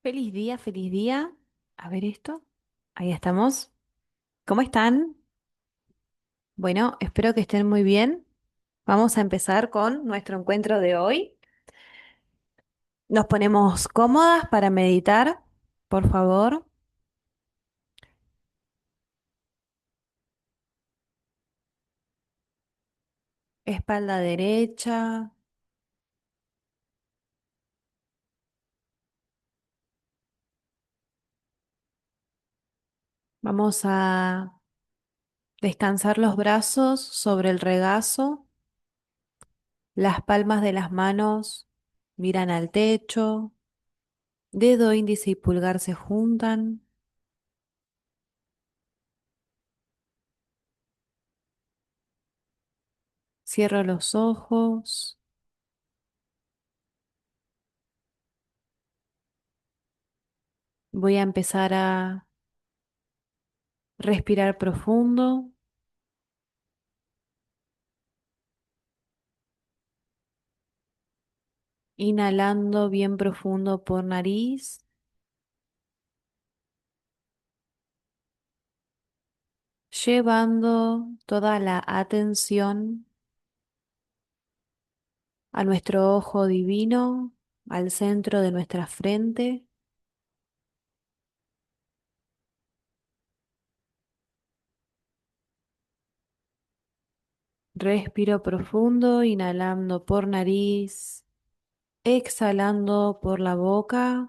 Feliz día, feliz día. A ver esto. Ahí estamos. ¿Cómo están? Bueno, espero que estén muy bien. Vamos a empezar con nuestro encuentro de hoy. Nos ponemos cómodas para meditar, por favor. Espalda derecha. Vamos a descansar los brazos sobre el regazo. Las palmas de las manos miran al techo. Dedo índice y pulgar se juntan. Cierro los ojos. Voy a empezar a respirar profundo, inhalando bien profundo por nariz, llevando toda la atención a nuestro ojo divino, al centro de nuestra frente. Respiro profundo, inhalando por nariz, exhalando por la boca.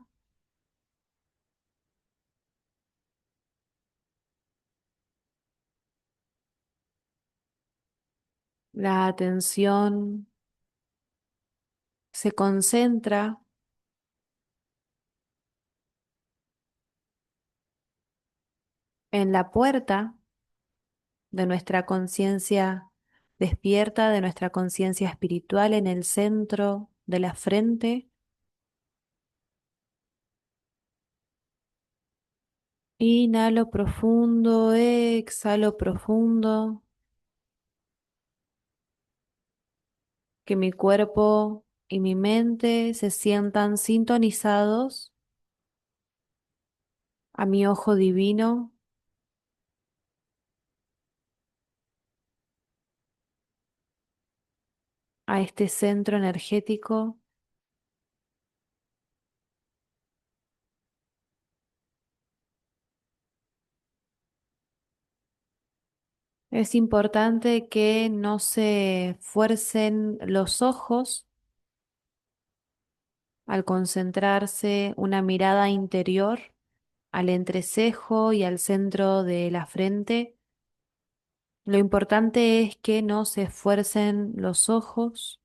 La atención se concentra en la puerta de nuestra conciencia despierta, de nuestra conciencia espiritual en el centro de la frente. Inhalo profundo, exhalo profundo, que mi cuerpo y mi mente se sientan sintonizados a mi ojo divino, a este centro energético. Es importante que no se fuercen los ojos al concentrarse una mirada interior al entrecejo y al centro de la frente. Lo importante es que no se esfuercen los ojos,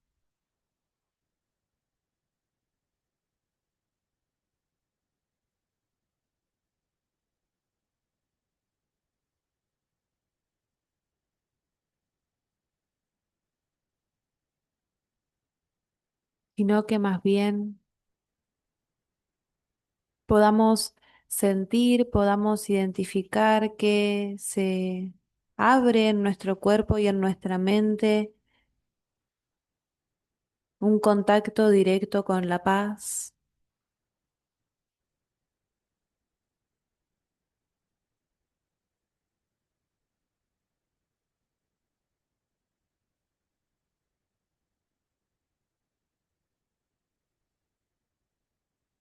sino que más bien podamos sentir, podamos identificar que se abre en nuestro cuerpo y en nuestra mente un contacto directo con la paz,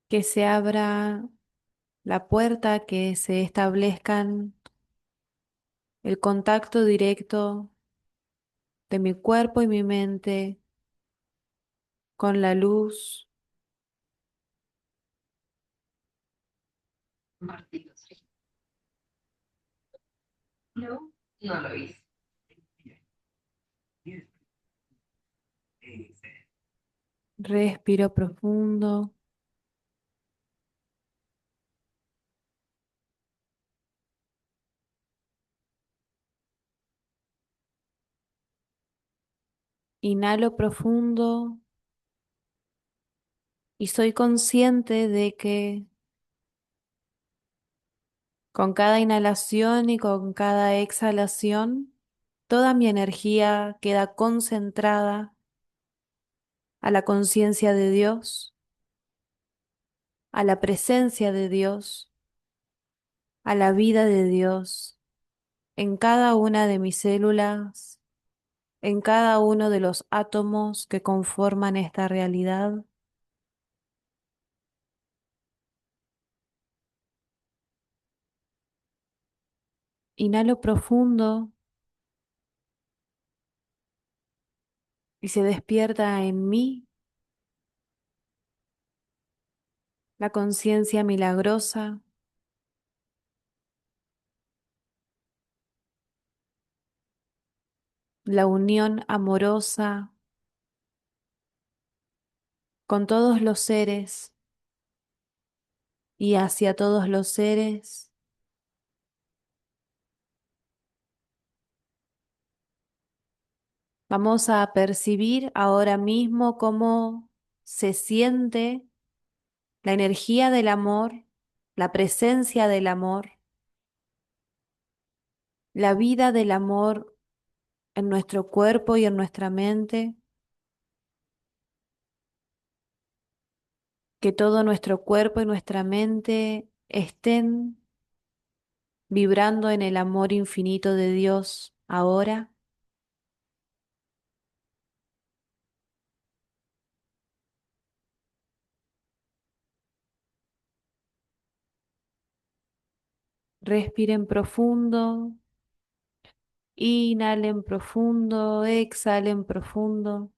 que se abra la puerta, que se establezcan el contacto directo de mi cuerpo y mi mente con la luz. No, no lo hice. Respiro profundo, inhalo profundo y soy consciente de que con cada inhalación y con cada exhalación, toda mi energía queda concentrada a la conciencia de Dios, a la presencia de Dios, a la vida de Dios en cada una de mis células, en cada uno de los átomos que conforman esta realidad. Inhalo profundo y se despierta en mí la conciencia milagrosa, la unión amorosa con todos los seres y hacia todos los seres. Vamos a percibir ahora mismo cómo se siente la energía del amor, la presencia del amor, la vida del amor en nuestro cuerpo y en nuestra mente, que todo nuestro cuerpo y nuestra mente estén vibrando en el amor infinito de Dios ahora. Respiren profundo, inhalen profundo, exhalen profundo.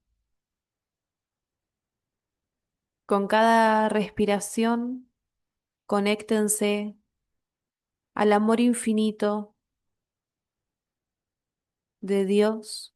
Con cada respiración, conéctense al amor infinito de Dios.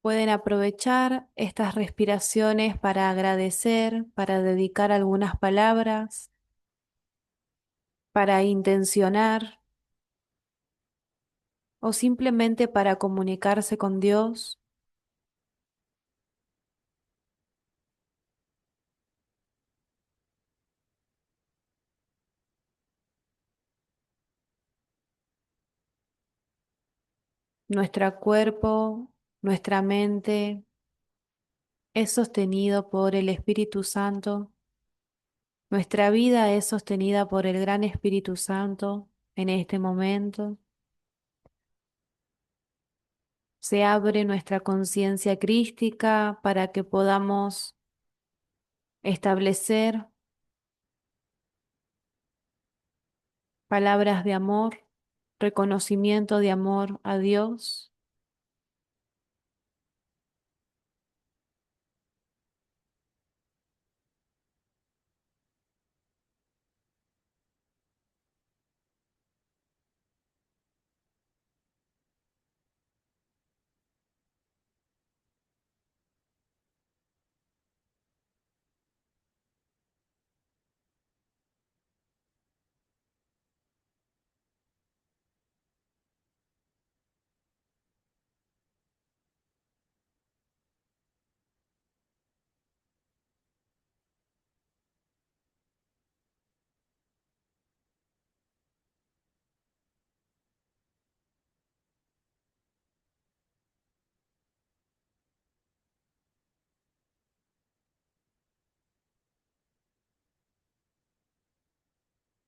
Pueden aprovechar estas respiraciones para agradecer, para dedicar algunas palabras, para intencionar o simplemente para comunicarse con Dios. Nuestro cuerpo, nuestra mente es sostenido por el Espíritu Santo. Nuestra vida es sostenida por el gran Espíritu Santo en este momento. Se abre nuestra conciencia crística para que podamos establecer palabras de amor, reconocimiento de amor a Dios.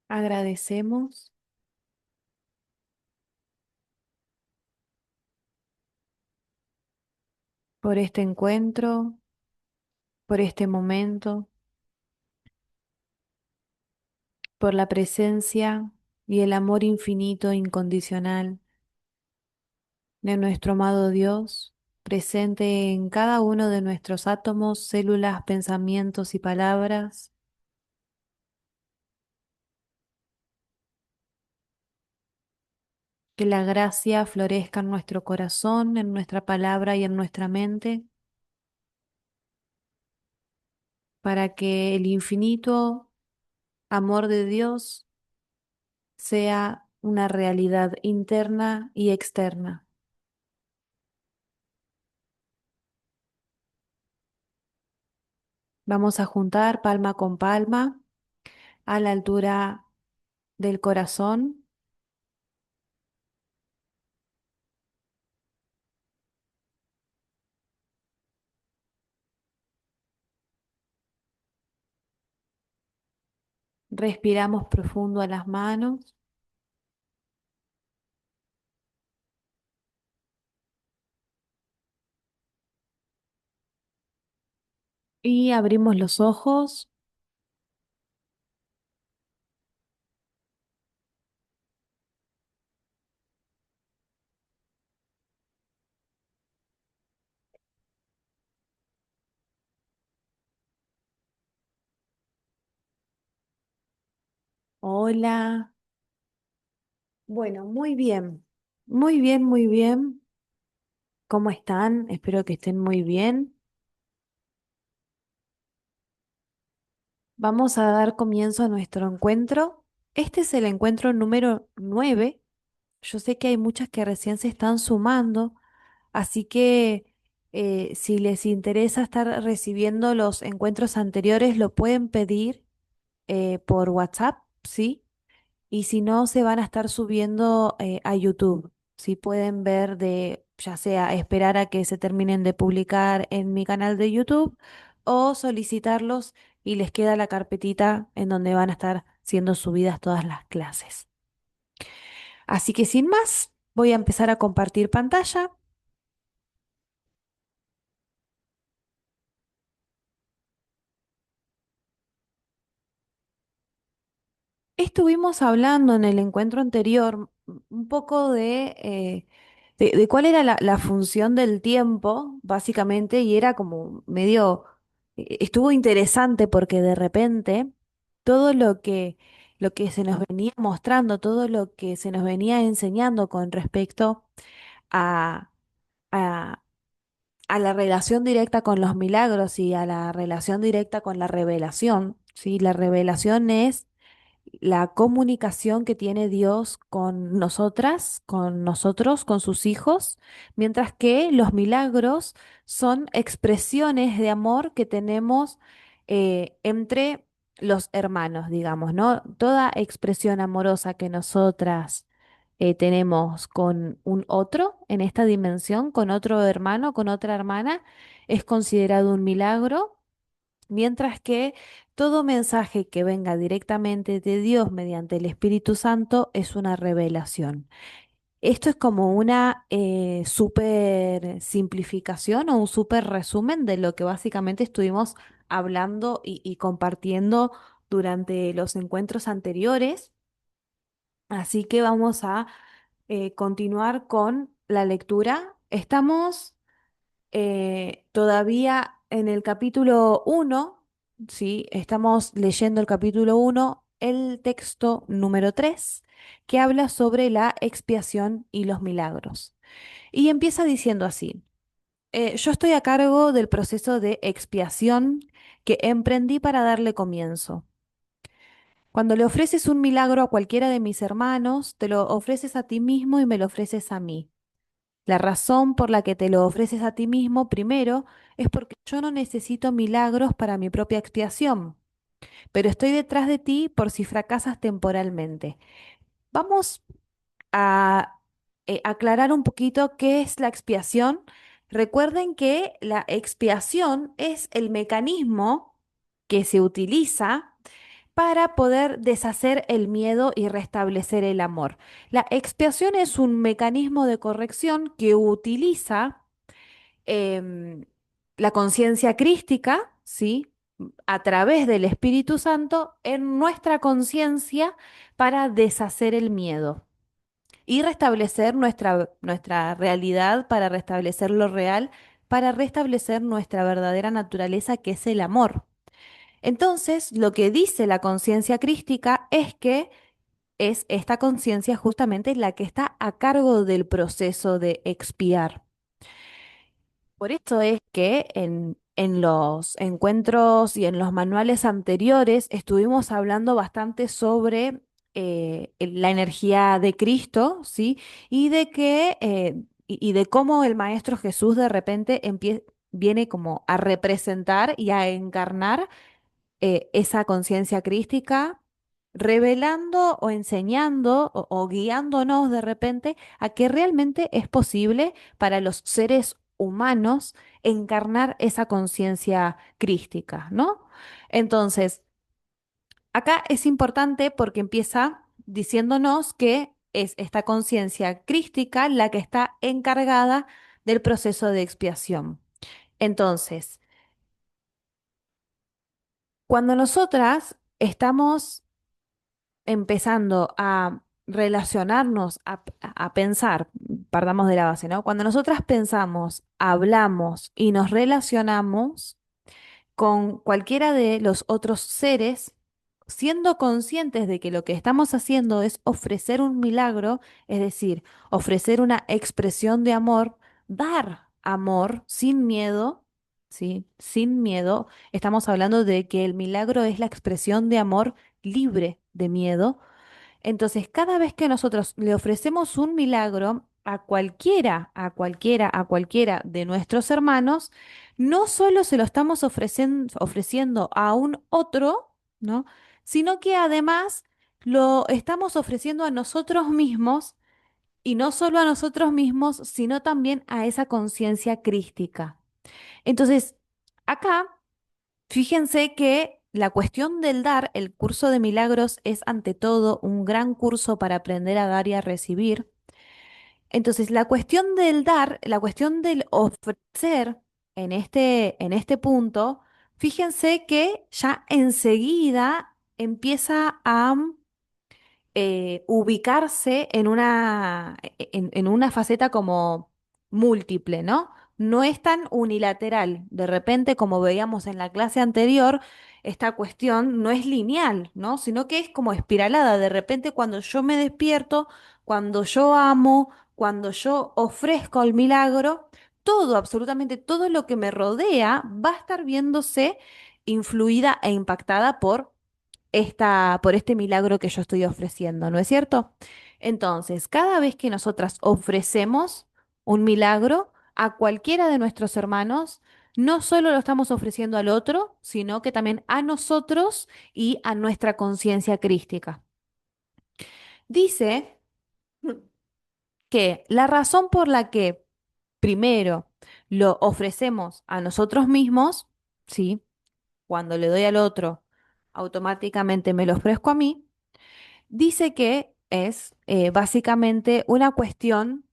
Agradecemos por este encuentro, por este momento, por la presencia y el amor infinito e incondicional de nuestro amado Dios, presente en cada uno de nuestros átomos, células, pensamientos y palabras. Que la gracia florezca en nuestro corazón, en nuestra palabra y en nuestra mente, para que el infinito amor de Dios sea una realidad interna y externa. Vamos a juntar palma con palma a la altura del corazón. Respiramos profundo a las manos y abrimos los ojos. Hola. Bueno, muy bien. Muy bien, muy bien. ¿Cómo están? Espero que estén muy bien. Vamos a dar comienzo a nuestro encuentro. Este es el encuentro número 9. Yo sé que hay muchas que recién se están sumando, así que si les interesa estar recibiendo los encuentros anteriores, lo pueden pedir por WhatsApp, ¿sí? Y si no, se van a estar subiendo a YouTube. Si pueden ver de, ya sea esperar a que se terminen de publicar en mi canal de YouTube o solicitarlos y les queda la carpetita en donde van a estar siendo subidas todas las clases. Así que sin más, voy a empezar a compartir pantalla. Estuvimos hablando en el encuentro anterior un poco de cuál era la función del tiempo, básicamente, y era como medio, estuvo interesante porque de repente todo lo que se nos venía mostrando, todo lo que se nos venía enseñando con respecto a, a, a la relación directa con los milagros y a la relación directa con la revelación, ¿sí? La revelación es la comunicación que tiene Dios con nosotras, con nosotros, con sus hijos, mientras que los milagros son expresiones de amor que tenemos entre los hermanos, digamos, ¿no? Toda expresión amorosa que nosotras tenemos con un otro en esta dimensión, con otro hermano, con otra hermana, es considerado un milagro. Mientras que todo mensaje que venga directamente de Dios mediante el Espíritu Santo es una revelación. Esto es como una súper simplificación o un súper resumen de lo que básicamente estuvimos hablando y compartiendo durante los encuentros anteriores. Así que vamos a continuar con la lectura. Estamos todavía en el capítulo uno, sí, estamos leyendo el capítulo uno, el texto número 3, que habla sobre la expiación y los milagros. Y empieza diciendo así, yo estoy a cargo del proceso de expiación que emprendí para darle comienzo. Cuando le ofreces un milagro a cualquiera de mis hermanos, te lo ofreces a ti mismo y me lo ofreces a mí. La razón por la que te lo ofreces a ti mismo primero es porque yo no necesito milagros para mi propia expiación, pero estoy detrás de ti por si fracasas temporalmente. Vamos a aclarar un poquito qué es la expiación. Recuerden que la expiación es el mecanismo que se utiliza para poder deshacer el miedo y restablecer el amor. La expiación es un mecanismo de corrección que utiliza em, la conciencia crística, ¿sí? A través del Espíritu Santo en nuestra conciencia para deshacer el miedo y restablecer nuestra realidad, para restablecer lo real, para restablecer nuestra verdadera naturaleza, que es el amor. Entonces, lo que dice la conciencia crística es que es esta conciencia justamente la que está a cargo del proceso de expiar. Por esto es que en los encuentros y en los manuales anteriores estuvimos hablando bastante sobre la energía de Cristo, ¿sí? Y de que, y de cómo el Maestro Jesús de repente viene como a representar y a encarnar esa conciencia crística, revelando o enseñando o guiándonos de repente a que realmente es posible para los seres humanos encarnar esa conciencia crística, ¿no? Entonces, acá es importante porque empieza diciéndonos que es esta conciencia crística la que está encargada del proceso de expiación. Entonces, cuando nosotras estamos empezando a relacionarnos, a pensar, partamos de la base, ¿no? Cuando nosotras pensamos, hablamos y nos relacionamos con cualquiera de los otros seres, siendo conscientes de que lo que estamos haciendo es ofrecer un milagro, es decir, ofrecer una expresión de amor, dar amor sin miedo. Sí, sin miedo. Estamos hablando de que el milagro es la expresión de amor libre de miedo. Entonces, cada vez que nosotros le ofrecemos un milagro a cualquiera de nuestros hermanos, no solo se lo estamos ofreciendo a un otro, ¿no? Sino que además lo estamos ofreciendo a nosotros mismos, y no solo a nosotros mismos, sino también a esa conciencia crística. Entonces, acá fíjense que la cuestión del dar, el curso de milagros, es ante todo un gran curso para aprender a dar y a recibir. Entonces, la cuestión del dar, la cuestión del ofrecer en este punto, fíjense que ya enseguida empieza a ubicarse en una faceta como múltiple, ¿no? No es tan unilateral. De repente, como veíamos en la clase anterior, esta cuestión no es lineal, ¿no? Sino que es como espiralada. De repente, cuando yo me despierto, cuando yo amo, cuando yo ofrezco el milagro, todo, absolutamente todo lo que me rodea va a estar viéndose influida e impactada por este milagro que yo estoy ofreciendo, ¿no es cierto? Entonces, cada vez que nosotras ofrecemos un milagro a cualquiera de nuestros hermanos, no solo lo estamos ofreciendo al otro, sino que también a nosotros y a nuestra conciencia crística. Dice que la razón por la que primero lo ofrecemos a nosotros mismos, ¿sí? Cuando le doy al otro, automáticamente me lo ofrezco a mí. Dice que es básicamente una cuestión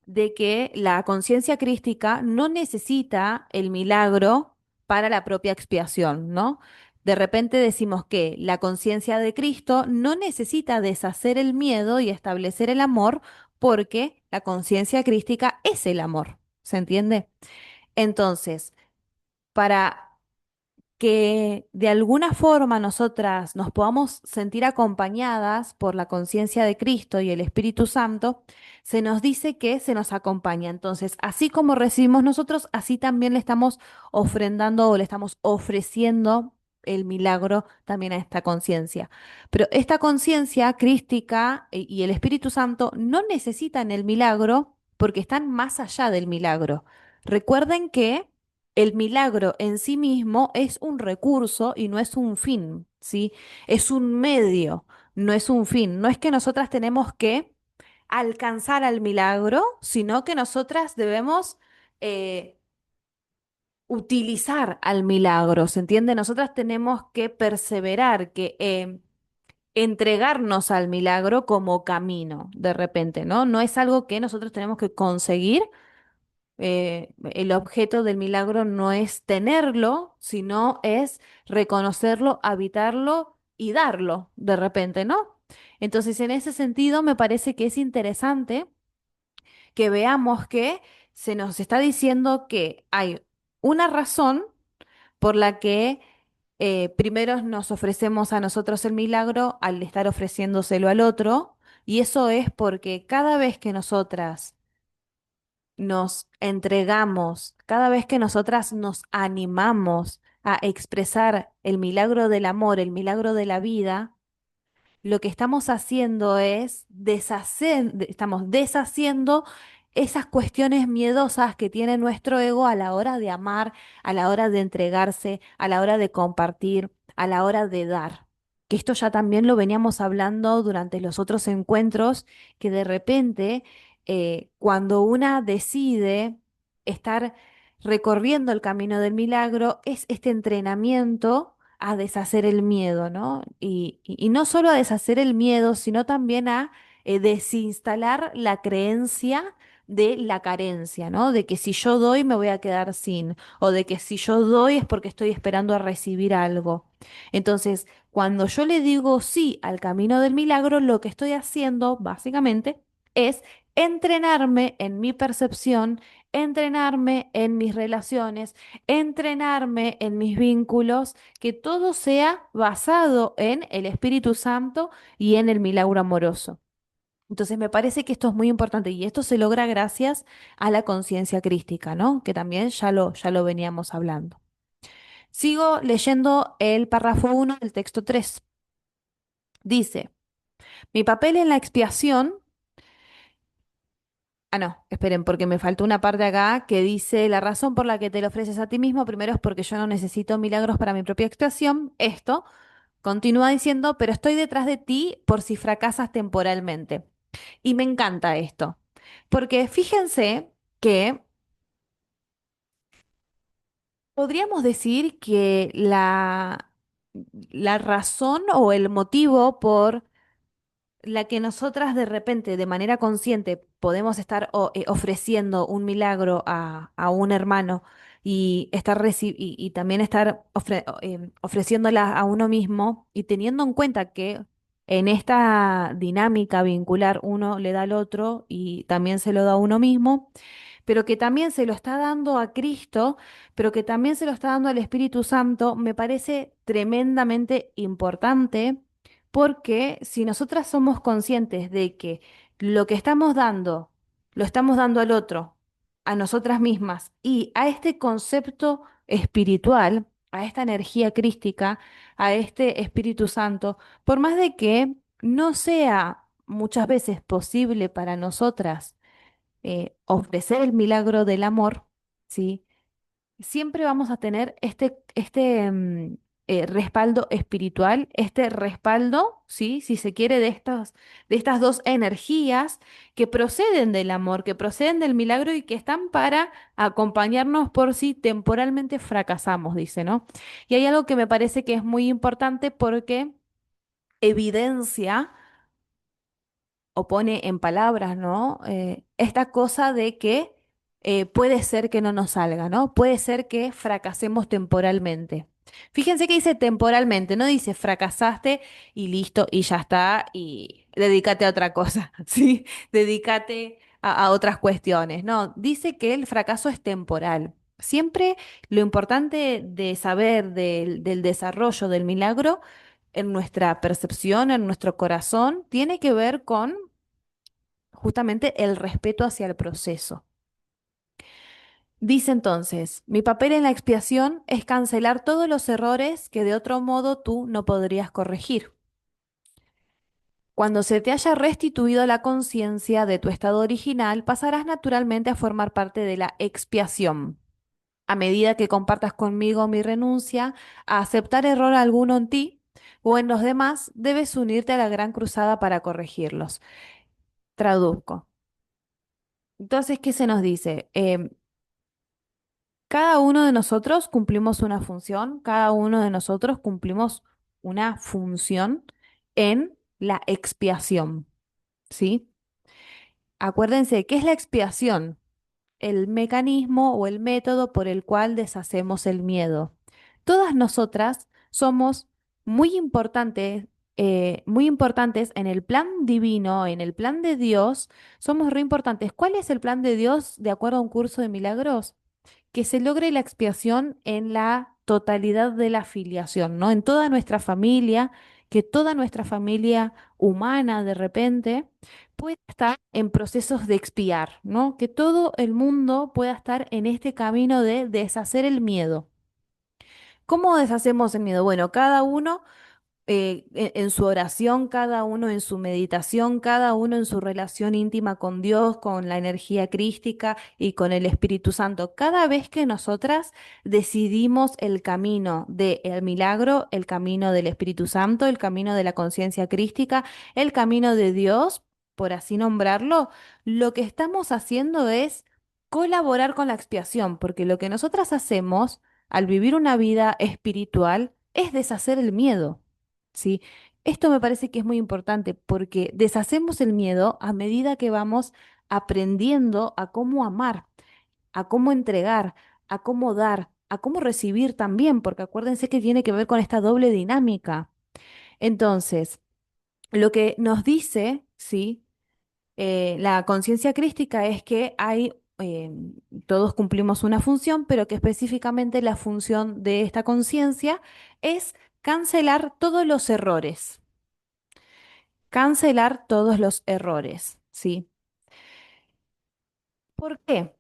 de que la conciencia crística no necesita el milagro para la propia expiación, ¿no? De repente decimos que la conciencia de Cristo no necesita deshacer el miedo y establecer el amor porque la conciencia crística es el amor, ¿se entiende? Entonces, para que de alguna forma nosotras nos podamos sentir acompañadas por la conciencia de Cristo y el Espíritu Santo, se nos dice que se nos acompaña. Entonces, así como recibimos nosotros, así también le estamos ofrendando o le estamos ofreciendo el milagro también a esta conciencia. Pero esta conciencia crística y el Espíritu Santo no necesitan el milagro porque están más allá del milagro. Recuerden que el milagro en sí mismo es un recurso y no es un fin, ¿sí? Es un medio, no es un fin. No es que nosotras tenemos que alcanzar al milagro, sino que nosotras debemos eh, utilizar al milagro, ¿se entiende? Nosotras tenemos que perseverar, que entregarnos al milagro como camino, de repente, ¿no? No es algo que nosotros tenemos que conseguir. El objeto del milagro no es tenerlo, sino es reconocerlo, habitarlo y darlo de repente, ¿no? Entonces, en ese sentido, me parece que es interesante que veamos que se nos está diciendo que hay una razón por la que primero nos ofrecemos a nosotros el milagro al estar ofreciéndoselo al otro, y eso es porque cada vez que nosotras nos entregamos, cada vez que nosotras nos animamos a expresar el milagro del amor, el milagro de la vida, lo que estamos haciendo es estamos deshaciendo esas cuestiones miedosas que tiene nuestro ego a la hora de amar, a la hora de entregarse, a la hora de compartir, a la hora de dar. Que esto ya también lo veníamos hablando durante los otros encuentros, que de repente, cuando una decide estar recorriendo el camino del milagro, es este entrenamiento a deshacer el miedo, ¿no? Y no solo a deshacer el miedo, sino también a desinstalar la creencia de la carencia, ¿no? De que si yo doy me voy a quedar sin, o de que si yo doy es porque estoy esperando a recibir algo. Entonces, cuando yo le digo sí al camino del milagro, lo que estoy haciendo, básicamente, es entrenarme en mi percepción, entrenarme en mis relaciones, entrenarme en mis vínculos, que todo sea basado en el Espíritu Santo y en el milagro amoroso. Entonces me parece que esto es muy importante y esto se logra gracias a la conciencia crística, ¿no? Que también ya lo veníamos hablando. Sigo leyendo el párrafo 1 del texto 3. Dice, mi papel en la expiación. Ah, no, esperen, porque me faltó una parte acá que dice, la razón por la que te lo ofreces a ti mismo, primero es porque yo no necesito milagros para mi propia expiación. Esto continúa diciendo, pero estoy detrás de ti por si fracasas temporalmente. Y me encanta esto, porque fíjense que podríamos decir que la razón o el motivo por la que nosotras de repente, de manera consciente, podemos estar ofreciendo un milagro a un hermano y y también estar ofreciéndola a uno mismo y teniendo en cuenta que en esta dinámica vincular uno le da al otro y también se lo da a uno mismo, pero que también se lo está dando a Cristo, pero que también se lo está dando al Espíritu Santo, me parece tremendamente importante porque si nosotras somos conscientes de que lo que estamos dando, lo estamos dando al otro, a nosotras mismas y a este concepto espiritual, a esta energía crística, a este Espíritu Santo, por más de que no sea muchas veces posible para nosotras ofrecer el milagro del amor, ¿sí? Siempre vamos a tener este respaldo espiritual, este respaldo, ¿sí? Si se quiere, de estas dos energías que proceden del amor, que proceden del milagro y que están para acompañarnos por si temporalmente fracasamos, dice, ¿no? Y hay algo que me parece que es muy importante porque evidencia o pone en palabras, ¿no? Esta cosa de que puede ser que no nos salga, ¿no? Puede ser que fracasemos temporalmente. Fíjense que dice temporalmente, no dice fracasaste y listo y ya está y dedícate a otra cosa, ¿sí? Dedícate a otras cuestiones. No, dice que el fracaso es temporal. Siempre lo importante de saber del desarrollo del milagro en nuestra percepción, en nuestro corazón, tiene que ver con justamente el respeto hacia el proceso. Dice entonces, mi papel en la expiación es cancelar todos los errores que de otro modo tú no podrías corregir. Cuando se te haya restituido la conciencia de tu estado original, pasarás naturalmente a formar parte de la expiación. A medida que compartas conmigo mi renuncia a aceptar error alguno en ti o en los demás, debes unirte a la gran cruzada para corregirlos. Traduzco. Entonces, ¿qué se nos dice? Cada uno de nosotros cumplimos una función, cada uno de nosotros cumplimos una función en la expiación, ¿sí? Acuérdense, ¿qué es la expiación? El mecanismo o el método por el cual deshacemos el miedo. Todas nosotras somos muy importantes en el plan divino, en el plan de Dios, somos re importantes. ¿Cuál es el plan de Dios de acuerdo a un curso de milagros? Que se logre la expiación en la totalidad de la filiación, ¿no? En toda nuestra familia, que toda nuestra familia humana de repente pueda estar en procesos de expiar, ¿no? Que todo el mundo pueda estar en este camino de deshacer el miedo. ¿Cómo deshacemos el miedo? Bueno, cada uno en su oración, cada uno en su meditación, cada uno en su relación íntima con Dios, con la energía crística y con el Espíritu Santo. Cada vez que nosotras decidimos el camino del milagro, el camino del Espíritu Santo, el camino de la conciencia crística, el camino de Dios, por así nombrarlo, lo que estamos haciendo es colaborar con la expiación, porque lo que nosotras hacemos al vivir una vida espiritual es deshacer el miedo. ¿Sí? Esto me parece que es muy importante porque deshacemos el miedo a medida que vamos aprendiendo a cómo amar, a cómo entregar, a cómo dar, a cómo recibir también, porque acuérdense que tiene que ver con esta doble dinámica. Entonces, lo que nos dice, ¿sí? La conciencia crística es que hay, todos cumplimos una función, pero que específicamente la función de esta conciencia es cancelar todos los errores. Cancelar todos los errores, ¿sí? ¿Por qué?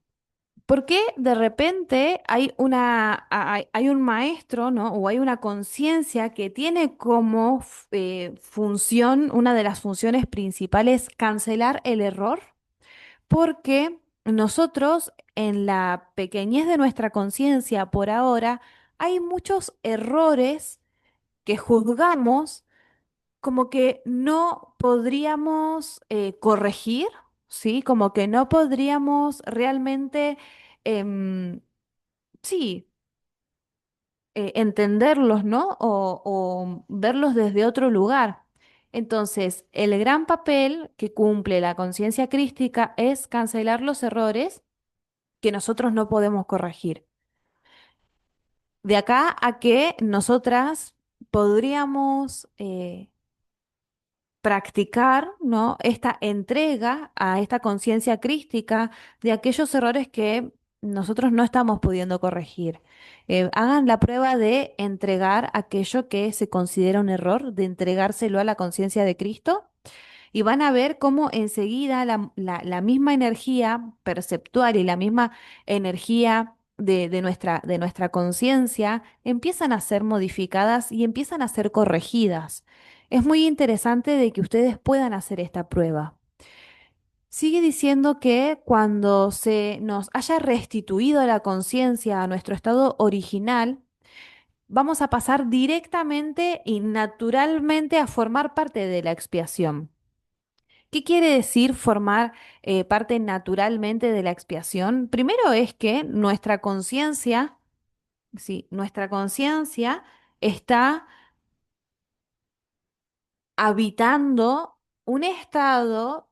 Porque de repente hay hay un maestro, ¿no? O hay una conciencia que tiene como función, una de las funciones principales, cancelar el error, porque nosotros en la pequeñez de nuestra conciencia por ahora hay muchos errores que juzgamos como que no podríamos corregir, ¿sí? Como que no podríamos realmente, em, sí, entenderlos, ¿no? O verlos desde otro lugar. Entonces, el gran papel que cumple la conciencia crística es cancelar los errores que nosotros no podemos corregir. De acá a que nosotras podríamos practicar, ¿no? Esta entrega a esta conciencia crística de aquellos errores que nosotros no estamos pudiendo corregir. Hagan la prueba de entregar aquello que se considera un error, de entregárselo a la conciencia de Cristo y van a ver cómo enseguida la misma energía perceptual y la misma energía de nuestra conciencia empiezan a ser modificadas y empiezan a ser corregidas. Es muy interesante de que ustedes puedan hacer esta prueba. Sigue diciendo que cuando se nos haya restituido la conciencia a nuestro estado original, vamos a pasar directamente y naturalmente a formar parte de la expiación. ¿Qué quiere decir formar parte naturalmente de la expiación? Primero es que nuestra conciencia, sí, nuestra conciencia está habitando un estado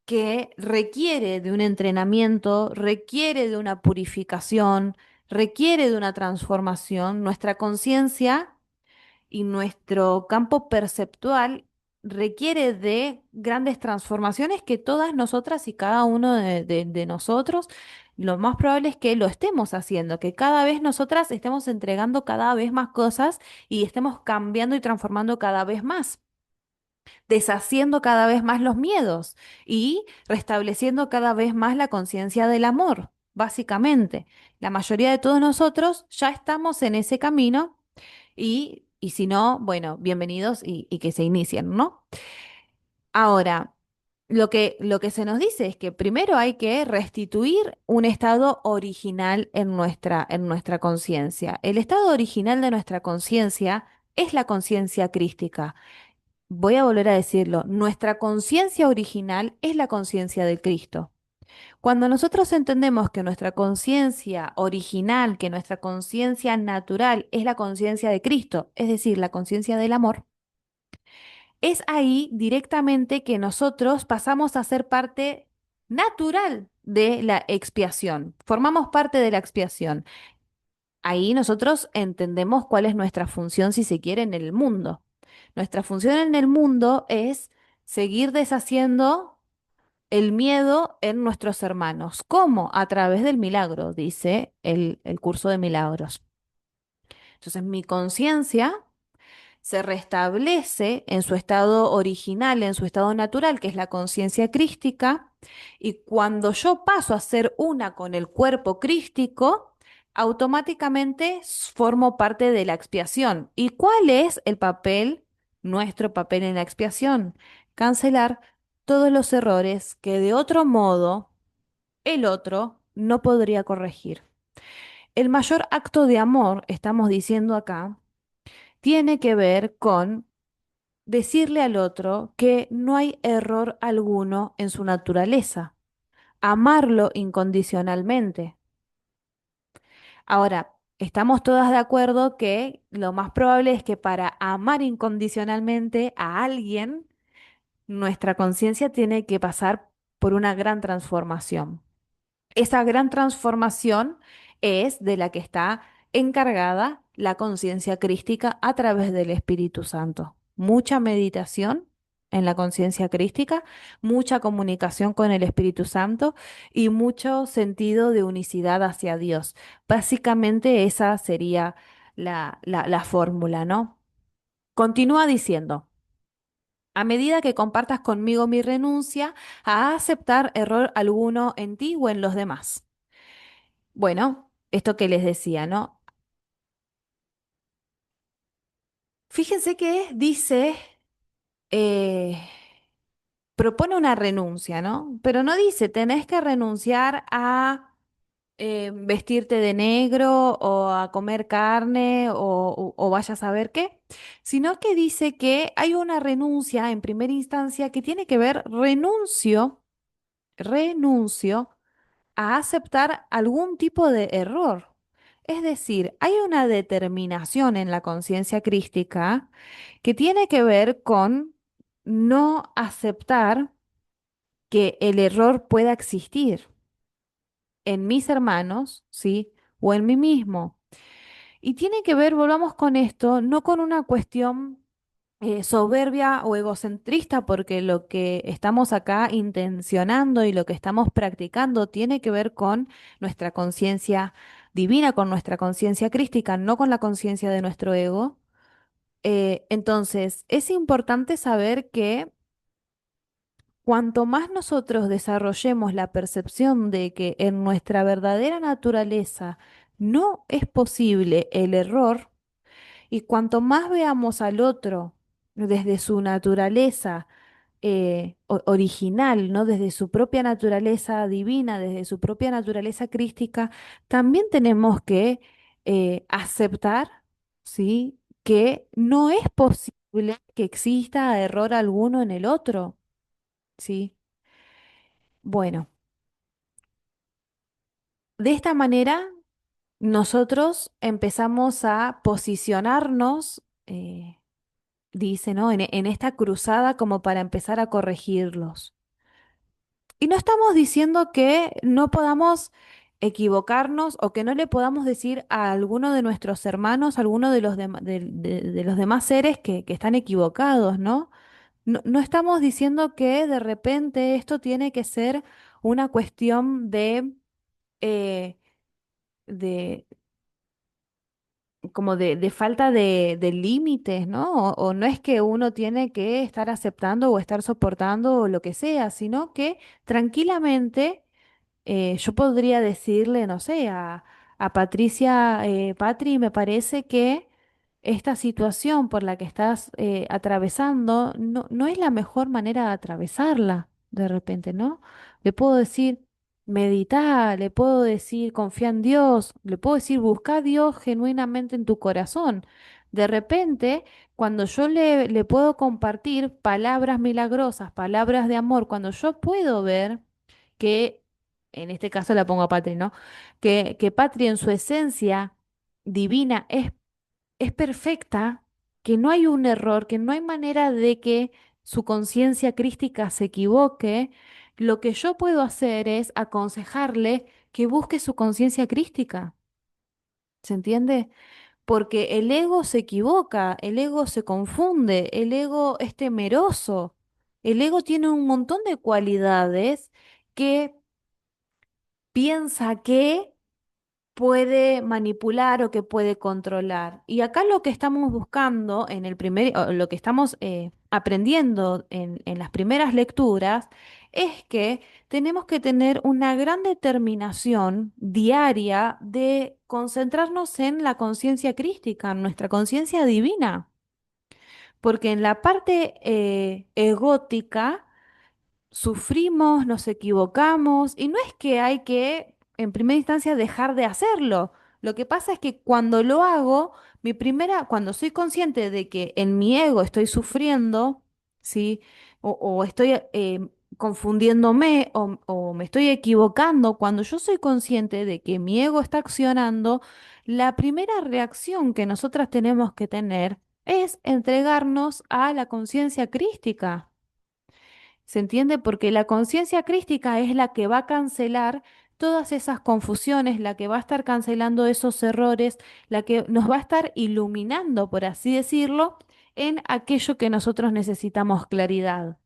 que requiere de un entrenamiento, requiere de una purificación, requiere de una transformación. Nuestra conciencia y nuestro campo perceptual requiere de grandes transformaciones que todas nosotras y cada uno de nosotros, lo más probable es que lo estemos haciendo, que cada vez nosotras estemos entregando cada vez más cosas y estemos cambiando y transformando cada vez más, deshaciendo cada vez más los miedos y restableciendo cada vez más la conciencia del amor. Básicamente, la mayoría de todos nosotros ya estamos en ese camino y si no, bueno, bienvenidos y que se inicien, ¿no? Ahora, lo que se nos dice es que primero hay que restituir un estado original en nuestra conciencia. El estado original de nuestra conciencia es la conciencia crística. Voy a volver a decirlo, nuestra conciencia original es la conciencia del Cristo. Cuando nosotros entendemos que nuestra conciencia original, que nuestra conciencia natural es la conciencia de Cristo, es decir, la conciencia del amor, es ahí directamente que nosotros pasamos a ser parte natural de la expiación. Formamos parte de la expiación. Ahí nosotros entendemos cuál es nuestra función, si se quiere, en el mundo. Nuestra función en el mundo es seguir deshaciendo el miedo en nuestros hermanos. ¿Cómo? A través del milagro, dice el curso de milagros. Entonces, mi conciencia se restablece en su estado original, en su estado natural, que es la conciencia crística, y cuando yo paso a ser una con el cuerpo crístico, automáticamente formo parte de la expiación. ¿Y cuál es el papel, nuestro papel en la expiación? Cancelar todos los errores que de otro modo el otro no podría corregir. El mayor acto de amor, estamos diciendo acá, tiene que ver con decirle al otro que no hay error alguno en su naturaleza, amarlo incondicionalmente. Ahora, estamos todas de acuerdo que lo más probable es que para amar incondicionalmente a alguien, nuestra conciencia tiene que pasar por una gran transformación. Esa gran transformación es de la que está encargada la conciencia crística a través del Espíritu Santo. Mucha meditación en la conciencia crística, mucha comunicación con el Espíritu Santo y mucho sentido de unicidad hacia Dios. Básicamente esa sería la fórmula, ¿no? Continúa diciendo. A medida que compartas conmigo mi renuncia a aceptar error alguno en ti o en los demás. Bueno, esto que les decía, ¿no? Fíjense que dice, eh, propone una renuncia, ¿no? Pero no dice, tenés que renunciar a vestirte de negro o a comer carne o vaya a saber qué, sino que dice que hay una renuncia en primera instancia que tiene que ver, renuncio a aceptar algún tipo de error. Es decir, hay una determinación en la conciencia crística que tiene que ver con no aceptar que el error pueda existir en mis hermanos, ¿sí? O en mí mismo. Y tiene que ver, volvamos con esto, no con una cuestión soberbia o egocentrista, porque lo que estamos acá intencionando y lo que estamos practicando tiene que ver con nuestra conciencia divina, con nuestra conciencia crística, no con la conciencia de nuestro ego. Entonces, es importante saber que cuanto más nosotros desarrollemos la percepción de que en nuestra verdadera naturaleza no es posible el error, y cuanto más veamos al otro desde su naturaleza original, ¿no? Desde su propia naturaleza divina, desde su propia naturaleza crística, también tenemos que aceptar, ¿sí? Que no es posible que exista error alguno en el otro, ¿sí? Bueno, de esta manera nosotros empezamos a posicionarnos. Dice, ¿no? En esta cruzada como para empezar a corregirlos. Y no estamos diciendo que no podamos equivocarnos o que no le podamos decir a alguno de nuestros hermanos, a alguno de los, de los demás seres que están equivocados, ¿no? No, no estamos diciendo que de repente esto tiene que ser una cuestión eh, de, como de falta de límites, ¿no? O no es que uno tiene que estar aceptando o estar soportando o lo que sea, sino que tranquilamente yo podría decirle, no sé, a Patricia, Patri, me parece que esta situación por la que estás atravesando no es la mejor manera de atravesarla de repente, ¿no? Le puedo decir, medita, le puedo decir, confía en Dios, le puedo decir, busca a Dios genuinamente en tu corazón. De repente, cuando yo le puedo compartir palabras milagrosas, palabras de amor, cuando yo puedo ver que, en este caso la pongo a Patri, ¿no? Que Patri en su esencia divina es perfecta, que no hay un error, que no hay manera de que su conciencia crística se equivoque, lo que yo puedo hacer es aconsejarle que busque su conciencia crística. ¿Se entiende? Porque el ego se equivoca, el ego se confunde, el ego es temeroso, el ego tiene un montón de cualidades que piensa que puede manipular o que puede controlar. Y acá lo que estamos buscando en el primer, o lo que estamos aprendiendo en las primeras lecturas es que tenemos que tener una gran determinación diaria de concentrarnos en la conciencia crística, en nuestra conciencia divina. Porque en la parte egótica, sufrimos, nos equivocamos y no es que hay que, en primera instancia, dejar de hacerlo. Lo que pasa es que cuando lo hago, cuando soy consciente de que en mi ego estoy sufriendo, ¿sí? O estoy confundiéndome o me estoy equivocando, cuando yo soy consciente de que mi ego está accionando, la primera reacción que nosotras tenemos que tener es entregarnos a la conciencia crística. ¿Se entiende? Porque la conciencia crística es la que va a cancelar todas esas confusiones, la que va a estar cancelando esos errores, la que nos va a estar iluminando, por así decirlo, en aquello que nosotros necesitamos claridad.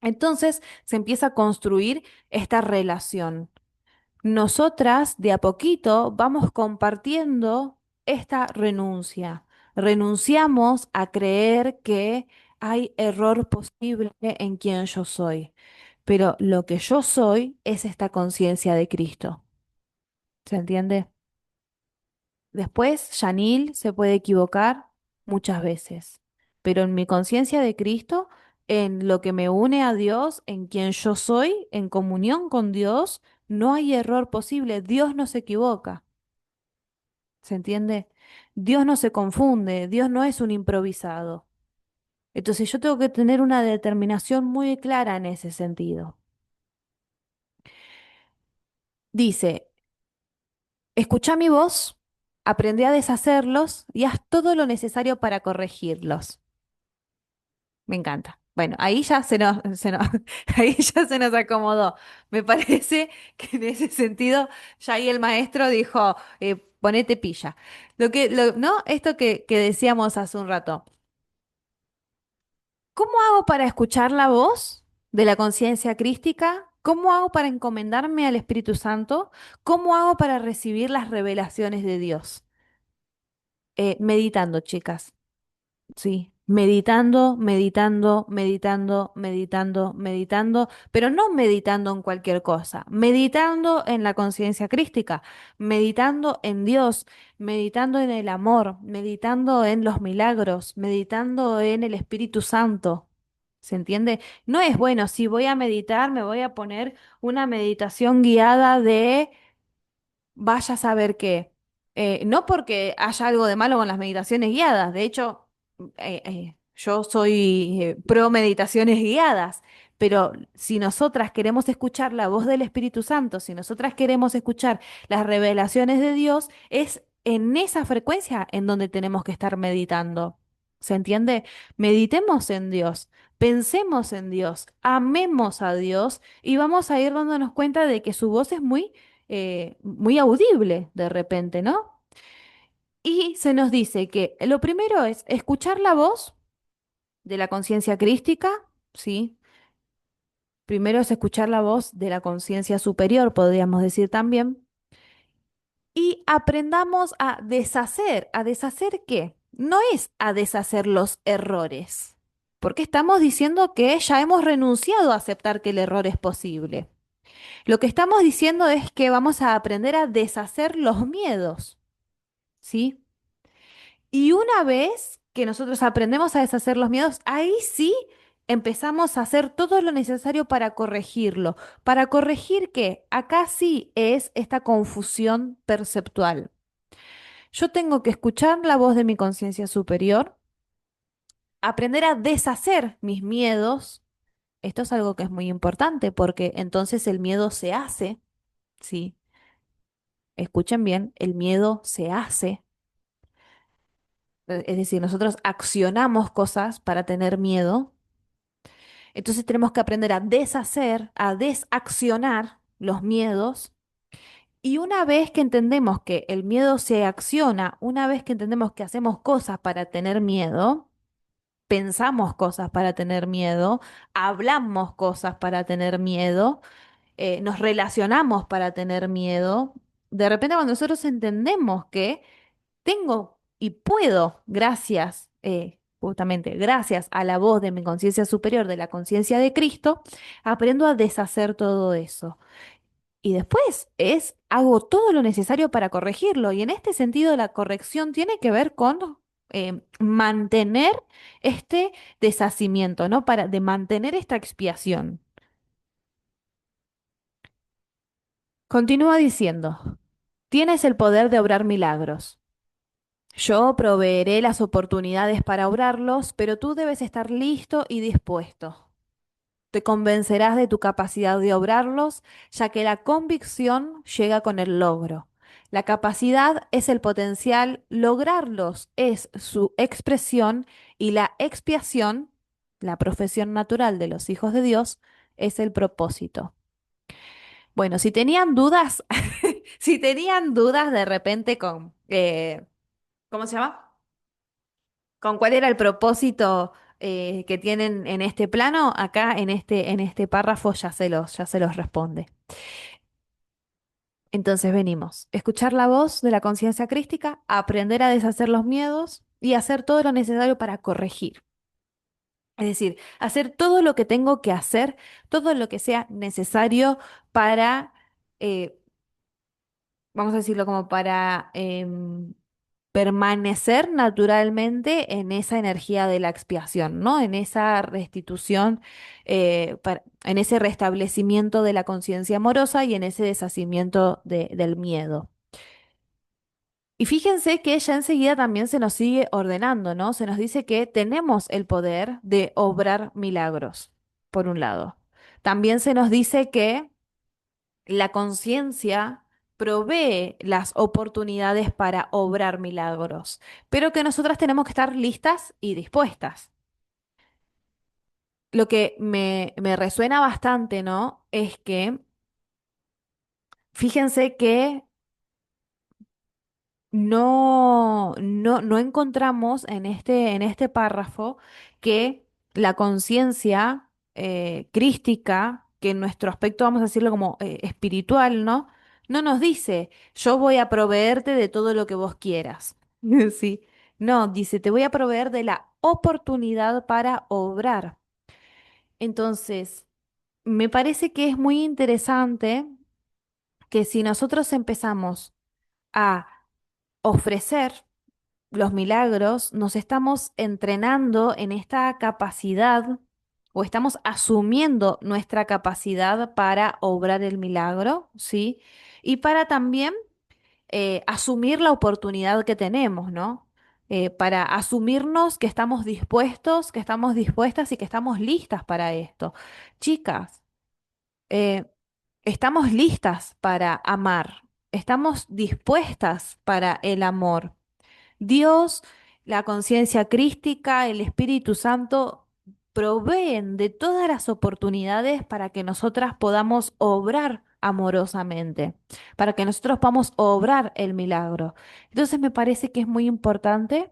Entonces se empieza a construir esta relación. Nosotras de a poquito vamos compartiendo esta renuncia. Renunciamos a creer que hay error posible en quien yo soy, pero lo que yo soy es esta conciencia de Cristo. ¿Se entiende? Después, Yanil se puede equivocar muchas veces, pero en mi conciencia de Cristo, en lo que me une a Dios, en quien yo soy, en comunión con Dios, no hay error posible. Dios no se equivoca. ¿Se entiende? Dios no se confunde, Dios no es un improvisado. Entonces yo tengo que tener una determinación muy clara en ese sentido. Dice, escucha mi voz, aprende a deshacerlos y haz todo lo necesario para corregirlos. Me encanta. Bueno, ahí ya ahí ya se nos acomodó. Me parece que en ese sentido ya ahí el maestro dijo, ponete pilla. ¿No? Esto que decíamos hace un rato. ¿Cómo hago para escuchar la voz de la conciencia crística? ¿Cómo hago para encomendarme al Espíritu Santo? ¿Cómo hago para recibir las revelaciones de Dios? Meditando, chicas. Sí, meditando, meditando, meditando, meditando, meditando, pero no meditando en cualquier cosa, meditando en la conciencia crística, meditando en Dios, meditando en el amor, meditando en los milagros, meditando en el Espíritu Santo. ¿Se entiende? No es bueno, si voy a meditar, me voy a poner una meditación guiada de vaya a saber qué. No porque haya algo de malo con las meditaciones guiadas, de hecho, yo soy pro meditaciones guiadas, pero si nosotras queremos escuchar la voz del Espíritu Santo, si nosotras queremos escuchar las revelaciones de Dios, es en esa frecuencia en donde tenemos que estar meditando. ¿Se entiende? Meditemos en Dios. Pensemos en Dios, amemos a Dios y vamos a ir dándonos cuenta de que su voz es muy audible de repente, ¿no? Y se nos dice que lo primero es escuchar la voz de la conciencia crística, ¿sí? Primero es escuchar la voz de la conciencia superior, podríamos decir también, y aprendamos ¿a deshacer qué? No es a deshacer los errores, porque estamos diciendo que ya hemos renunciado a aceptar que el error es posible. Lo que estamos diciendo es que vamos a aprender a deshacer los miedos, ¿sí? Y una vez que nosotros aprendemos a deshacer los miedos, ahí sí empezamos a hacer todo lo necesario para corregirlo. ¿Para corregir qué? Acá sí es esta confusión perceptual. Yo tengo que escuchar la voz de mi conciencia superior, aprender a deshacer mis miedos. Esto es algo que es muy importante porque entonces el miedo se hace, ¿sí? Escuchen bien, el miedo se hace. Es decir, nosotros accionamos cosas para tener miedo. Entonces tenemos que aprender a deshacer, a desaccionar los miedos. Y una vez que entendemos que el miedo se acciona, una vez que entendemos que hacemos cosas para tener miedo, pensamos cosas para tener miedo, hablamos cosas para tener miedo, nos relacionamos para tener miedo, de repente cuando nosotros entendemos que tengo y puedo, gracias, justamente, gracias a la voz de mi conciencia superior, de la conciencia de Cristo, aprendo a deshacer todo eso. Y después hago todo lo necesario para corregirlo. Y en este sentido, la corrección tiene que ver con mantener este deshacimiento, ¿no? De mantener esta expiación. Continúa diciendo, tienes el poder de obrar milagros. Yo proveeré las oportunidades para obrarlos, pero tú debes estar listo y dispuesto. Te convencerás de tu capacidad de obrarlos, ya que la convicción llega con el logro. La capacidad es el potencial, lograrlos es su expresión y la expiación, la profesión natural de los hijos de Dios, es el propósito. Bueno, si tenían dudas, si tenían dudas de repente con, ¿cómo se llama? Con cuál era el propósito que tienen en este plano, acá en este párrafo ya se los responde. Entonces venimos, escuchar la voz de la conciencia crística, aprender a deshacer los miedos y hacer todo lo necesario para corregir. Es decir, hacer todo lo que tengo que hacer, todo lo que sea necesario para eh, vamos a decirlo como para permanecer naturalmente en esa energía de la expiación, ¿no? En esa restitución, en ese restablecimiento de la conciencia amorosa y en ese deshacimiento del miedo. Y fíjense que ya enseguida también se nos sigue ordenando, ¿no? Se nos dice que tenemos el poder de obrar milagros, por un lado. También se nos dice que la conciencia provee las oportunidades para obrar milagros, pero que nosotras tenemos que estar listas y dispuestas. Lo que me resuena bastante, ¿no? Es que fíjense que no encontramos en este párrafo que la conciencia crística, que en nuestro aspecto, vamos a decirlo como espiritual, ¿no? No nos dice, yo voy a proveerte de todo lo que vos quieras. Sí. No, dice, te voy a proveer de la oportunidad para obrar. Entonces, me parece que es muy interesante que si nosotros empezamos a ofrecer los milagros, nos estamos entrenando en esta capacidad o estamos asumiendo nuestra capacidad para obrar el milagro, ¿sí? Y para también asumir la oportunidad que tenemos, ¿no? Para asumirnos que estamos dispuestos, que estamos dispuestas y que estamos listas para esto. Chicas, eh, estamos listas para amar, estamos dispuestas para el amor. Dios, la conciencia crística, el Espíritu Santo proveen de todas las oportunidades para que nosotras podamos obrar amorosamente, para que nosotros podamos obrar el milagro. Entonces me parece que es muy importante.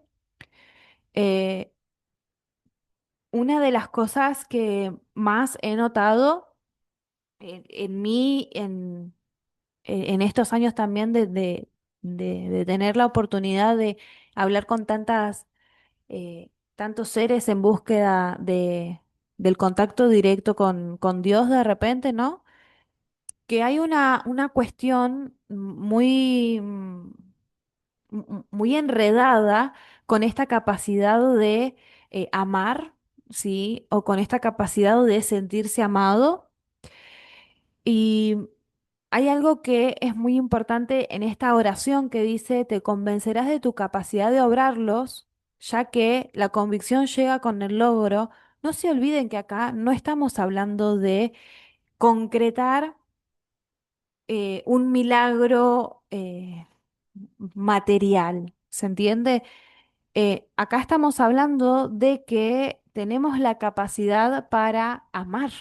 eh, una de las cosas que más he notado en mí, en estos años también de tener la oportunidad de hablar con tantos seres en búsqueda del contacto directo con Dios de repente, ¿no? Que hay una cuestión muy enredada con esta capacidad de amar, ¿sí? O con esta capacidad de sentirse amado. Y hay algo que es muy importante en esta oración que dice, te convencerás de tu capacidad de obrarlos, ya que la convicción llega con el logro. No se olviden que acá no estamos hablando de concretar un milagro material, ¿se entiende? Acá estamos hablando de que tenemos la capacidad para amar.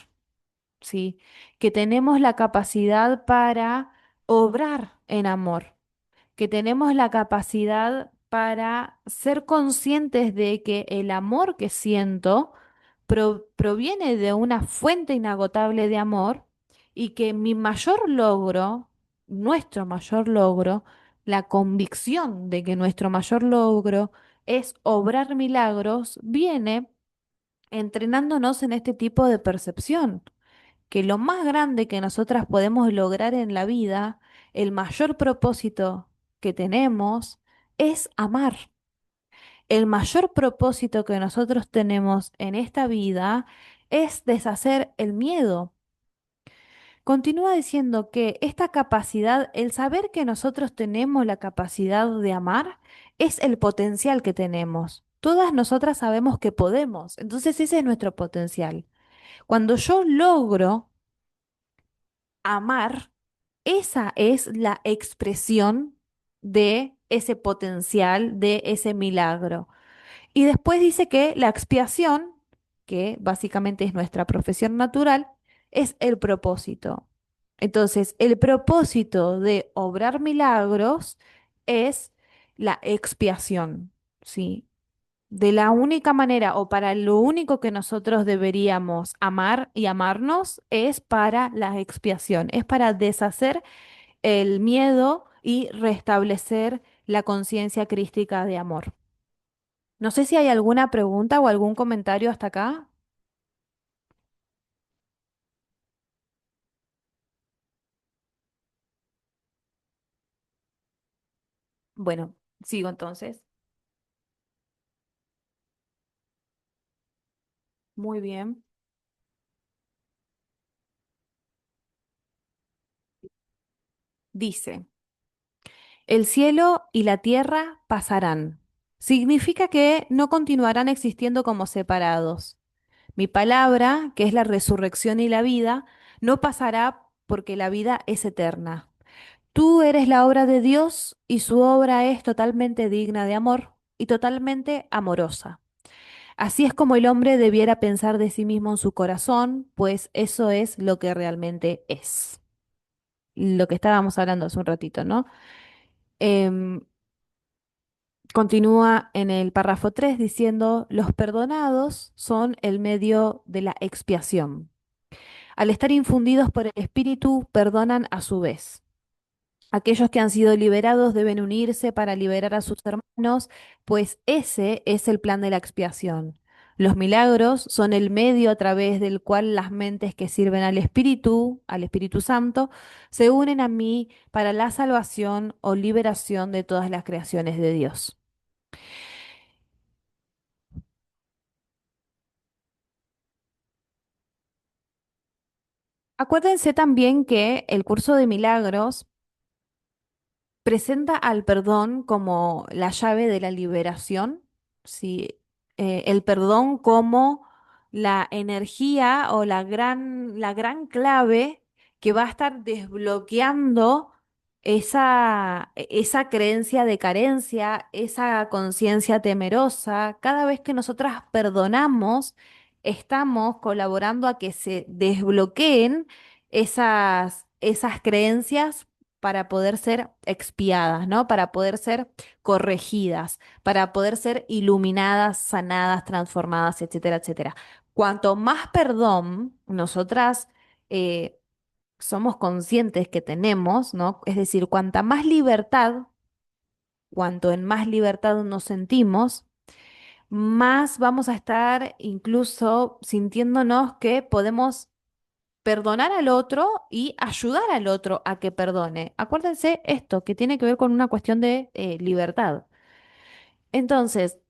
¿Sí? Que tenemos la capacidad para obrar en amor, que tenemos la capacidad para ser conscientes de que el amor que siento proviene de una fuente inagotable de amor y que mi mayor logro nuestro mayor logro, la convicción de que nuestro mayor logro es obrar milagros, viene entrenándonos en este tipo de percepción, que lo más grande que nosotras podemos lograr en la vida, el mayor propósito que tenemos, es amar. El mayor propósito que nosotros tenemos en esta vida es deshacer el miedo. Continúa diciendo que esta capacidad, el saber que nosotros tenemos la capacidad de amar, es el potencial que tenemos. Todas nosotras sabemos que podemos, entonces ese es nuestro potencial. Cuando yo logro amar, esa es la expresión de ese potencial, de ese milagro. Y después dice que la expiación, que básicamente es nuestra profesión natural, es el propósito. Entonces, el propósito de obrar milagros es la expiación, ¿sí? De la única manera o para lo único que nosotros deberíamos amar y amarnos es para la expiación, es para deshacer el miedo y restablecer la conciencia crística de amor. No sé si hay alguna pregunta o algún comentario hasta acá. Bueno, sigo entonces. Muy bien. Dice, el cielo y la tierra pasarán. Significa que no continuarán existiendo como separados. Mi palabra, que es la resurrección y la vida, no pasará porque la vida es eterna. Tú eres la obra de Dios y su obra es totalmente digna de amor y totalmente amorosa. Así es como el hombre debiera pensar de sí mismo en su corazón, pues eso es lo que realmente es. Lo que estábamos hablando hace un ratito, ¿no? Em, Continúa en el párrafo 3 diciendo, los perdonados son el medio de la expiación. Al estar infundidos por el Espíritu, perdonan a su vez. Aquellos que han sido liberados deben unirse para liberar a sus hermanos, pues ese es el plan de la expiación. Los milagros son el medio a través del cual las mentes que sirven al Espíritu Santo, se unen a mí para la salvación o liberación de todas las creaciones de Dios. Acuérdense también que el curso de milagros presenta al perdón como la llave de la liberación, ¿sí? El perdón como la energía o la gran clave que va a estar desbloqueando esa creencia de carencia, esa conciencia temerosa. Cada vez que nosotras perdonamos, estamos colaborando a que se desbloqueen esas creencias para poder ser expiadas, ¿no? Para poder ser corregidas, para poder ser iluminadas, sanadas, transformadas, etcétera, etcétera. Cuanto más perdón nosotras somos conscientes que tenemos, ¿no? Es decir, cuanta más libertad, cuanto en más libertad nos sentimos, más vamos a estar incluso sintiéndonos que podemos perdonar al otro y ayudar al otro a que perdone. Acuérdense esto, que tiene que ver con una cuestión de libertad. Entonces,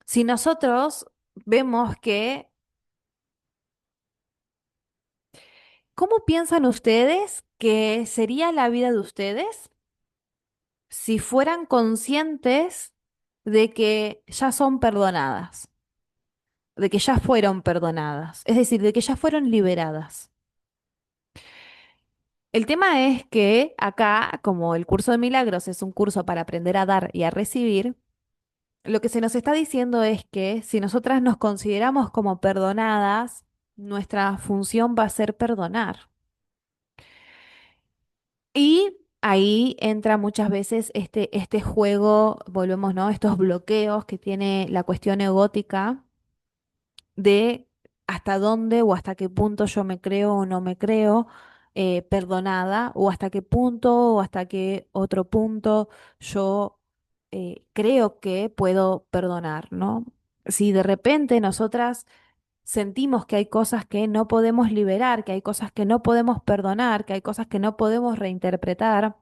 si nosotros vemos que, ¿cómo piensan ustedes que sería la vida de ustedes si fueran conscientes de que ya son perdonadas, de que ya fueron perdonadas, es decir, de que ya fueron liberadas? El tema es que acá, como el curso de milagros es un curso para aprender a dar y a recibir, lo que se nos está diciendo es que si nosotras nos consideramos como perdonadas, nuestra función va a ser perdonar. Y ahí entra muchas veces este juego, volvemos, ¿no? Estos bloqueos que tiene la cuestión egótica de hasta dónde o hasta qué punto yo me creo o no me creo, perdonada o hasta qué punto o hasta qué otro punto yo creo que puedo perdonar, ¿no? Si de repente nosotras sentimos que hay cosas que no podemos liberar, que hay cosas que no podemos perdonar, que hay cosas que no podemos reinterpretar,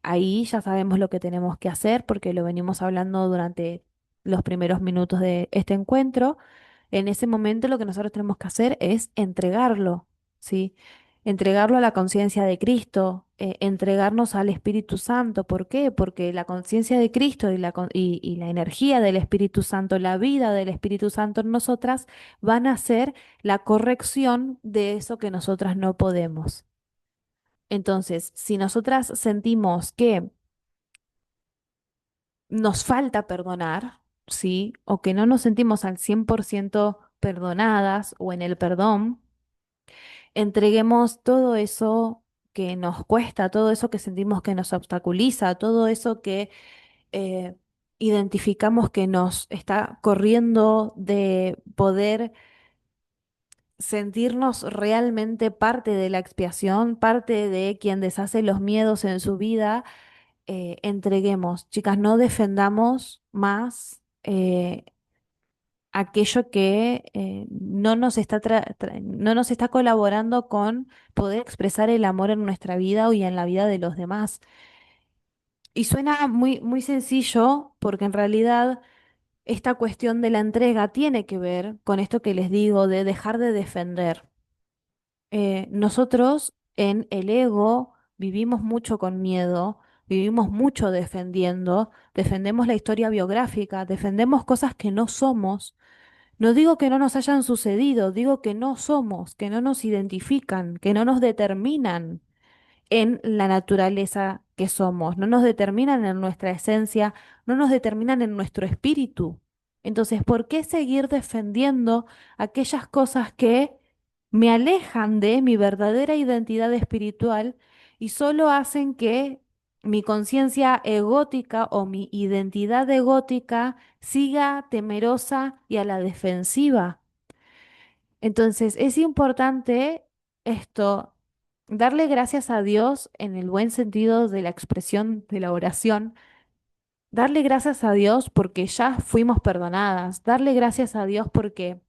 ahí ya sabemos lo que tenemos que hacer porque lo venimos hablando durante los primeros minutos de este encuentro. En ese momento lo que nosotros tenemos que hacer es entregarlo, ¿sí? Entregarlo a la conciencia de Cristo, entregarnos al Espíritu Santo. ¿Por qué? Porque la conciencia de Cristo y la energía del Espíritu Santo, la vida del Espíritu Santo en nosotras van a ser la corrección de eso que nosotras no podemos. Entonces, si nosotras sentimos que nos falta perdonar, ¿sí? O que no nos sentimos al 100% perdonadas o en el perdón, entreguemos todo eso que nos cuesta, todo eso que sentimos que nos obstaculiza, todo eso que eh, identificamos que nos está corriendo de poder sentirnos realmente parte de la expiación, parte de quien deshace los miedos en su vida. Entreguemos, chicas, no defendamos más aquello que no nos está colaborando con poder expresar el amor en nuestra vida y en la vida de los demás. Y suena muy, muy sencillo porque en realidad esta cuestión de la entrega tiene que ver con esto que les digo de dejar de defender. Nosotros en el ego vivimos mucho con miedo, vivimos mucho defendiendo, defendemos la historia biográfica, defendemos cosas que no somos. No digo que no nos hayan sucedido, digo que no somos, que no nos identifican, que no nos determinan en la naturaleza que somos, no nos determinan en nuestra esencia, no nos determinan en nuestro espíritu. Entonces, ¿por qué seguir defendiendo aquellas cosas que me alejan de mi verdadera identidad espiritual y solo hacen que mi conciencia egótica o mi identidad egótica siga temerosa y a la defensiva? Entonces, es importante esto, darle gracias a Dios en el buen sentido de la expresión de la oración, darle gracias a Dios porque ya fuimos perdonadas, darle gracias a Dios porque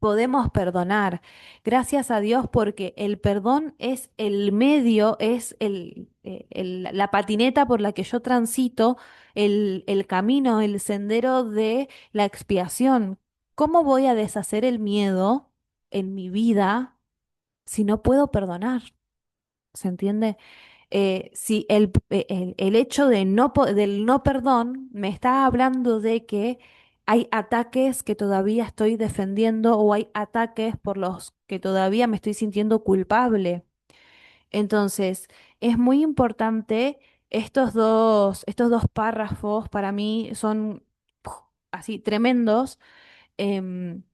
podemos perdonar, gracias a Dios porque el perdón es el medio, es la patineta por la que yo transito, el camino, el sendero de la expiación. ¿Cómo voy a deshacer el miedo en mi vida si no puedo perdonar? ¿Se entiende? Si el hecho de del no perdón me está hablando de que hay ataques que todavía estoy defendiendo o hay ataques por los que todavía me estoy sintiendo culpable. Entonces, es muy importante estos dos párrafos para mí son así tremendos, em,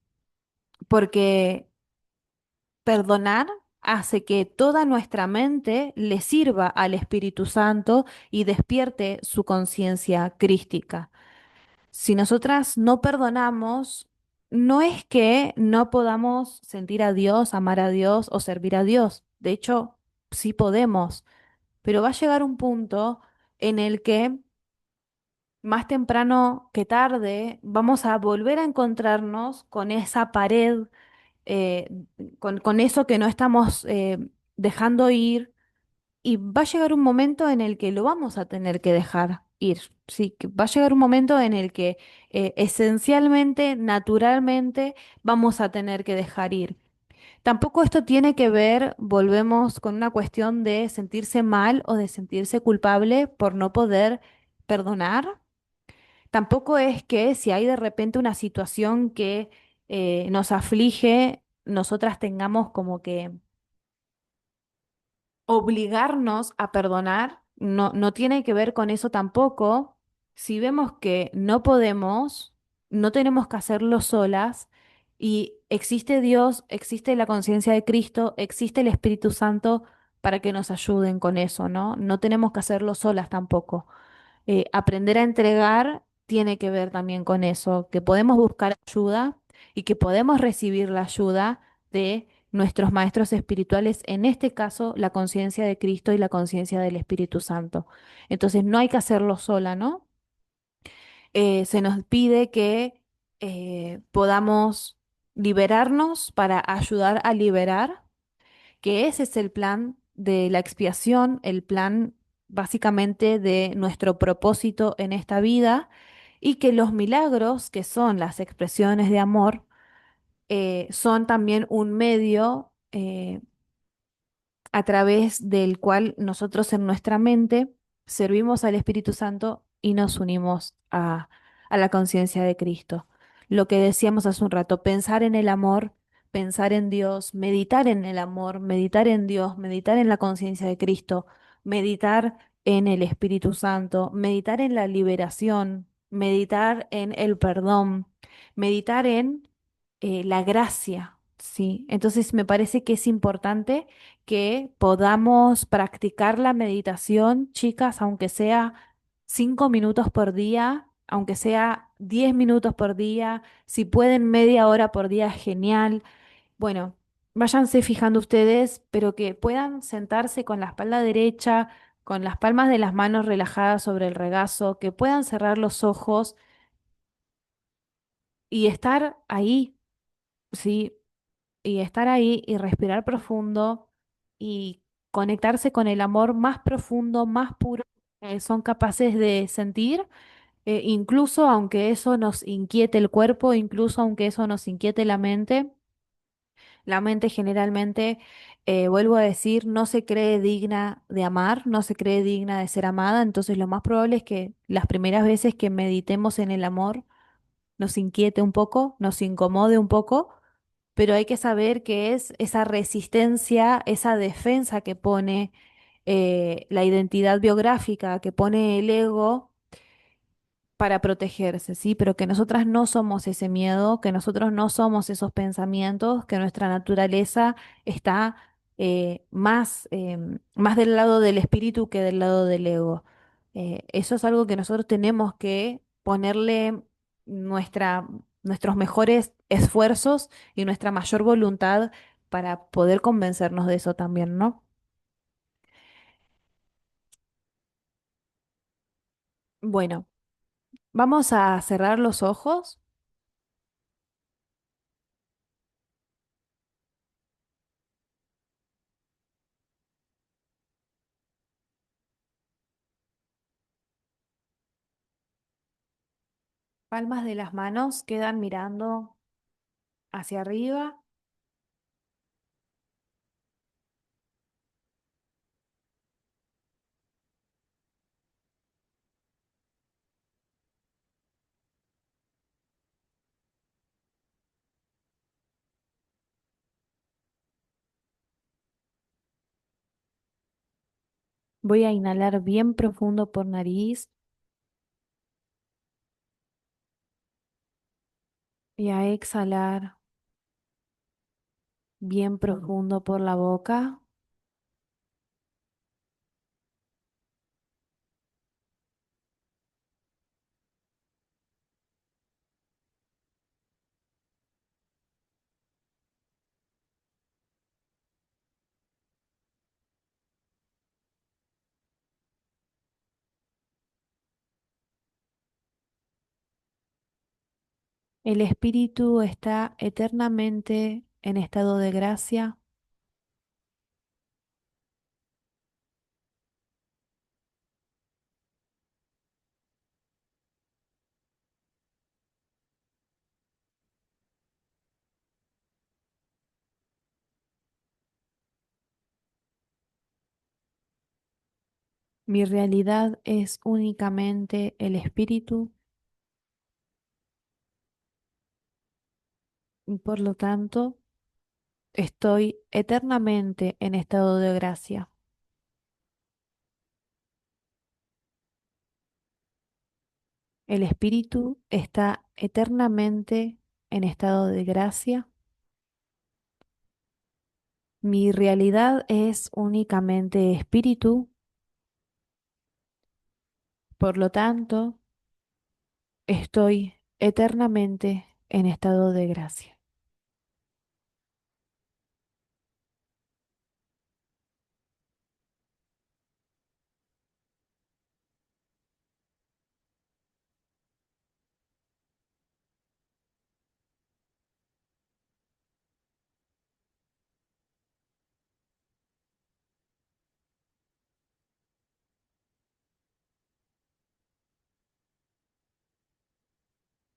porque perdonar hace que toda nuestra mente le sirva al Espíritu Santo y despierte su conciencia crística. Si nosotras no perdonamos, no es que no podamos sentir a Dios, amar a Dios o servir a Dios. De hecho, sí podemos, pero va a llegar un punto en el que más temprano que tarde vamos a volver a encontrarnos con esa pared, eh, con eso que no estamos dejando ir, y va a llegar un momento en el que lo vamos a tener que dejar ir. Sí, que va a llegar un momento en el que esencialmente, naturalmente, vamos a tener que dejar ir. Tampoco esto tiene que ver, volvemos con una cuestión de sentirse mal o de sentirse culpable por no poder perdonar. Tampoco es que si hay de repente una situación que nos aflige, nosotras tengamos como que obligarnos a perdonar. No, no tiene que ver con eso tampoco. Si vemos que no podemos, no tenemos que hacerlo solas y existe Dios, existe la conciencia de Cristo, existe el Espíritu Santo para que nos ayuden con eso, ¿no? No tenemos que hacerlo solas tampoco. Aprender a entregar tiene que ver también con eso, que podemos buscar ayuda y que podemos recibir la ayuda nuestros maestros espirituales, en este caso la conciencia de Cristo y la conciencia del Espíritu Santo. Entonces no hay que hacerlo sola, ¿no? Se nos pide que podamos liberarnos para ayudar a liberar, que ese es el plan de la expiación, el plan básicamente de nuestro propósito en esta vida, y que los milagros, que son las expresiones de amor, son también un medio a través del cual nosotros en nuestra mente servimos al Espíritu Santo y nos unimos a la conciencia de Cristo. Lo que decíamos hace un rato, pensar en el amor, pensar en Dios, meditar en el amor, meditar en Dios, meditar en la conciencia de Cristo, meditar en el Espíritu Santo, meditar en la liberación, meditar en el perdón, meditar en la gracia, ¿sí? Entonces me parece que es importante que podamos practicar la meditación, chicas, aunque sea 5 minutos por día, aunque sea 10 minutos por día, si pueden media hora por día, genial. Bueno, váyanse fijando ustedes, pero que puedan sentarse con la espalda derecha, con las palmas de las manos relajadas sobre el regazo, que puedan cerrar los ojos y estar ahí, ¿sí? Y estar ahí y respirar profundo y conectarse con el amor más profundo, más puro que son capaces de sentir, incluso aunque eso nos inquiete el cuerpo, incluso aunque eso nos inquiete la mente. La mente generalmente, vuelvo a decir, no se cree digna de amar, no se cree digna de ser amada, entonces lo más probable es que las primeras veces que meditemos en el amor nos inquiete un poco, nos incomode un poco, pero hay que saber que es esa resistencia, esa defensa que pone la identidad biográfica, que pone el ego para protegerse, ¿sí? Pero que nosotras no somos ese miedo, que nosotros no somos esos pensamientos, que nuestra naturaleza está más del lado del espíritu que del lado del ego. Eso es algo que nosotros tenemos que ponerle nuestros mejores esfuerzos y nuestra mayor voluntad para poder convencernos de eso también, ¿no? Bueno, vamos a cerrar los ojos, palmas de las manos quedan mirando hacia arriba. Voy a inhalar bien profundo por nariz y a exhalar bien profundo por la boca. El espíritu está eternamente en estado de gracia. Mi realidad es únicamente el espíritu y por lo tanto estoy eternamente en estado de gracia. El espíritu está eternamente en estado de gracia. Mi realidad es únicamente espíritu, por lo tanto estoy eternamente en estado de gracia.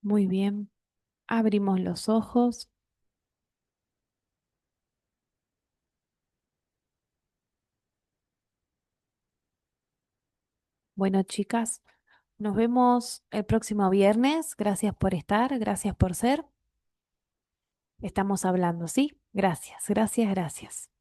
Muy bien. Abrimos los ojos. Bueno, chicas, nos vemos el próximo viernes. Gracias por estar, gracias por ser. Estamos hablando, ¿sí? Gracias, gracias, gracias.